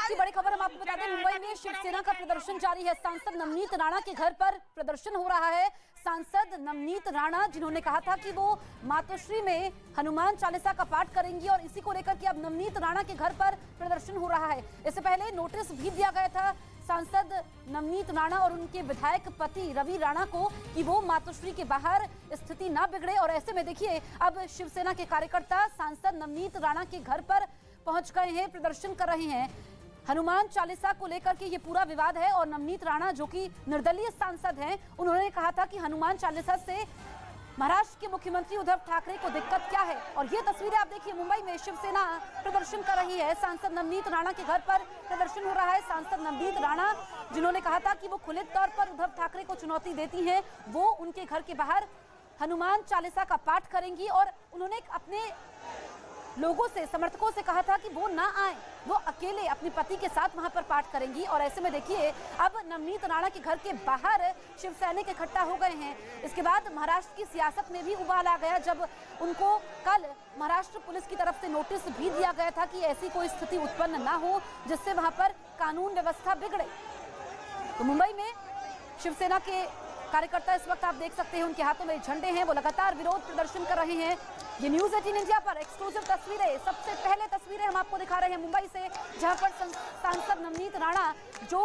की बड़ी खबर हम आपको बता दें, मुंबई में शिवसेना का प्रदर्शन जारी है। सांसद नवनीत राणा के घर पर प्रदर्शन हो रहा है। सांसद नवनीत राणा जिन्होंने कहा था कि वो मातोश्री में हनुमान चालीसा का पाठ करेंगी और इसी को लेकर के अब नवनीत राणा के घर पर प्रदर्शन हो रहा है। इससे पहले नोटिस भी दिया गया था सांसद नवनीत राणा और उनके विधायक पति रवि राणा को कि वो मातोश्री के बाहर स्थिति ना बिगड़े। और ऐसे में देखिए अब शिवसेना के कार्यकर्ता सांसद नवनीत राणा के घर पर पहुंच गए हैं, प्रदर्शन कर रहे हैं। हनुमान चालीसा को लेकर के ये पूरा विवाद है और नवनीत राणा जो कि निर्दलीय सांसद हैं, उन्होंने कहा था कि हनुमान चालीसा से महाराष्ट्र के मुख्यमंत्री उद्धव ठाकरे को दिक्कत क्या है। और ये तस्वीरें आप देखिए, मुंबई में शिवसेना प्रदर्शन कर रही है। सांसद नवनीत राणा के घर पर प्रदर्शन हो रहा है। सांसद नवनीत राणा जिन्होंने कहा था कि वो खुले तौर पर उद्धव ठाकरे को चुनौती देती हैं, वो उनके घर के बाहर हनुमान चालीसा का पाठ करेंगी और उन्होंने अपने लोगों से, समर्थकों से कहा था कि वो ना आए, वो अकेले अपने पति के साथ वहां पर पाठ करेंगी। और ऐसे में देखिए अब नवनीत राणा के घर के बाहर शिव सैनिक इकट्ठा हो गए हैं। इसके बाद महाराष्ट्र की सियासत में भी उबाल आ गया जब उनको कल महाराष्ट्र पुलिस की तरफ से नोटिस भी दिया गया था कि ऐसी कोई स्थिति उत्पन्न ना हो जिससे वहां पर कानून व्यवस्था बिगड़े। तो मुंबई में शिवसेना के कार्यकर्ता इस वक्त आप देख सकते हैं, उनके हाथों में झंडे हैं, वो लगातार विरोध प्रदर्शन कर रहे हैं। ये न्यूज़ 18 इंडिया पर एक्सक्लूसिव तस्वीरें, सबसे पहले तस्वीरें हम आपको दिखा रहे हैं मुंबई से, जहां पर सांसद नवनीत राणा जो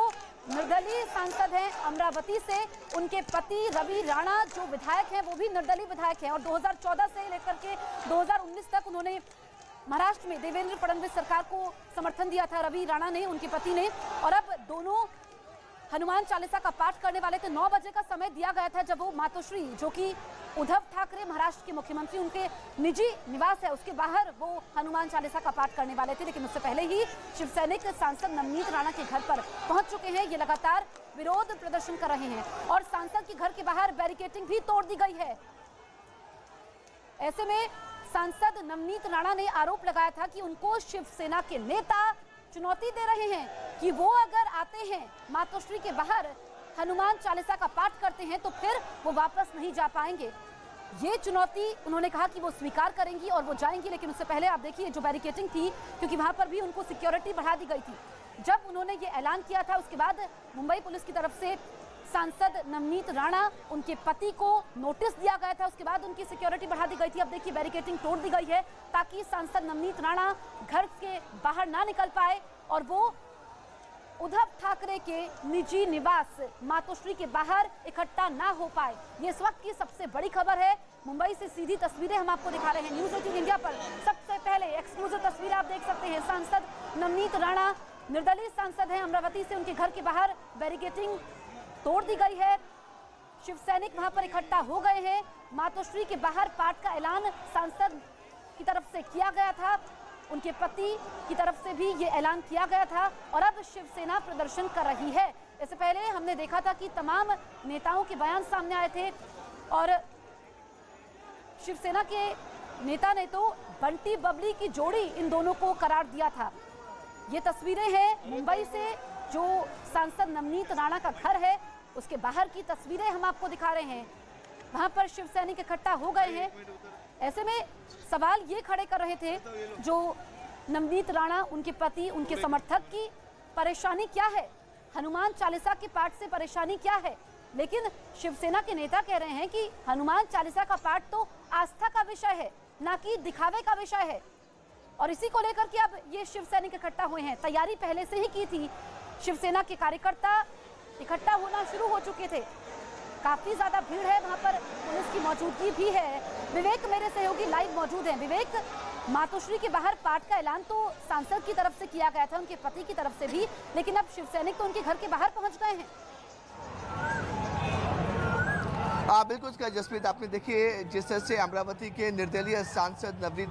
निर्दलीय सांसद हैं अमरावती से, उनके पति रवि राणा जो विधायक हैं वो भी निर्दलीय विधायक हैं और 2014 से लेकर के 2019 तक उन्होंने महाराष्ट्र में देवेंद्र फडणवीस सरकार को समर्थन दिया था रवि राणा ने, उनके पति ने। और अब दोनों हनुमान चालीसा का पाठ करने वाले थे। 9 बजे का समय दिया गया था जब वो मातोश्री जो कि उद्धव ठाकरे महाराष्ट्र के मुख्यमंत्री उनके निजी निवास है उसके बाहर वो हनुमान चालीसा का पाठ करने वाले थे। लेकिन उससे पहले ही शिवसैनिक सांसद नवनीत राणा के घर पर पहुंच चुके हैं। ये लगातार विरोध प्रदर्शन कर रहे हैं और सांसद के घर के बाहर बैरिकेडिंग भी तोड़ दी गई है। ऐसे में सांसद नवनीत राणा ने आरोप लगाया था कि उनको शिवसेना के नेता चुनौती दे रहे हैं कि वो अगर आते हैं मातोश्री के बाहर हनुमान चालीसा का पाठ करते हैं तो फिर वो वापस नहीं जा पाएंगे। ये चुनौती उन्होंने कहा कि वो स्वीकार करेंगी और वो जाएंगी। लेकिन उससे पहले आप देखिए जो बैरिकेडिंग थी, क्योंकि वहां पर भी उनको सिक्योरिटी बढ़ा दी गई थी। जब उन्होंने ये ऐलान किया था उसके बाद मुंबई पुलिस की तरफ से सांसद नवनीत राणा, उनके पति को नोटिस दिया गया था, उसके बाद उनकी सिक्योरिटी बढ़ा दी गई थी। अब देखिए बैरिकेडिंग तोड़ दी गई है ताकि सांसद नवनीत राणा घर के बाहर ना निकल पाए और वो उद्धव ठाकरे के निजी निवास मातोश्री के बाहर इकट्ठा ना हो पाए। ये इस वक्त की सबसे बड़ी खबर है। मुंबई से सीधी तस्वीरें हम आपको दिखा रहे हैं न्यूज़ 18 इंडिया पर। सबसे पहले एक्सक्लूसिव तस्वीरें आप देख सकते हैं। सांसद नवनीत राणा निर्दलीय सांसद हैं अमरावती से, उनके घर के बाहर बैरिकेडिंग तोड़ दी गई है। शिव सैनिक वहां पर इकट्ठा हो गए हैं। मातोश्री के बाहर पाठ का ऐलान सांसद की तरफ से किया गया था, उनके पति की तरफ से भी ये ऐलान किया गया था और अब शिवसेना प्रदर्शन कर रही है। इससे पहले हमने देखा था कि तमाम नेताओं के बयान सामने आए थे और शिवसेना के नेता ने तो बंटी बबली की जोड़ी इन दोनों को करार दिया था। ये तस्वीरें हैं मुंबई से, जो सांसद नवनीत राणा का घर है उसके बाहर की तस्वीरें हम आपको दिखा रहे हैं। वहां पर शिव सैनिक इकट्ठा हो गए हैं। ऐसे में सवाल ये खड़े कर रहे थे जो नवनीत राणा, उनके पति, उनके समर्थक की परेशानी क्या है, हनुमान चालीसा के पाठ से परेशानी क्या है। लेकिन शिवसेना के नेता कह रहे हैं कि हनुमान चालीसा का पाठ तो आस्था का विषय है, ना कि दिखावे का विषय है। और इसी को लेकर के अब ये शिव सैनिक इकट्ठा हुए हैं। तैयारी पहले से ही की थी, शिवसेना के कार्यकर्ता इकट्ठा होना शुरू हो चुके थे। काफी ज्यादा भीड़ है, वहां पर पुलिस की मौजूदगी भी है। विवेक मेरे सहयोगी लाइव मौजूद हैं। विवेक, मातोश्री के बाहर पाठ का ऐलान तो सांसद की तरफ से किया गया था, उनके पति की तरफ से भी, लेकिन अब शिव सैनिक तो उनके घर के बाहर पहुंच गए हैं। बिल्कुल जसप्रीत, आपने देखिए जिस तरह से अमरावती के निर्दलीय सांसद नवनीत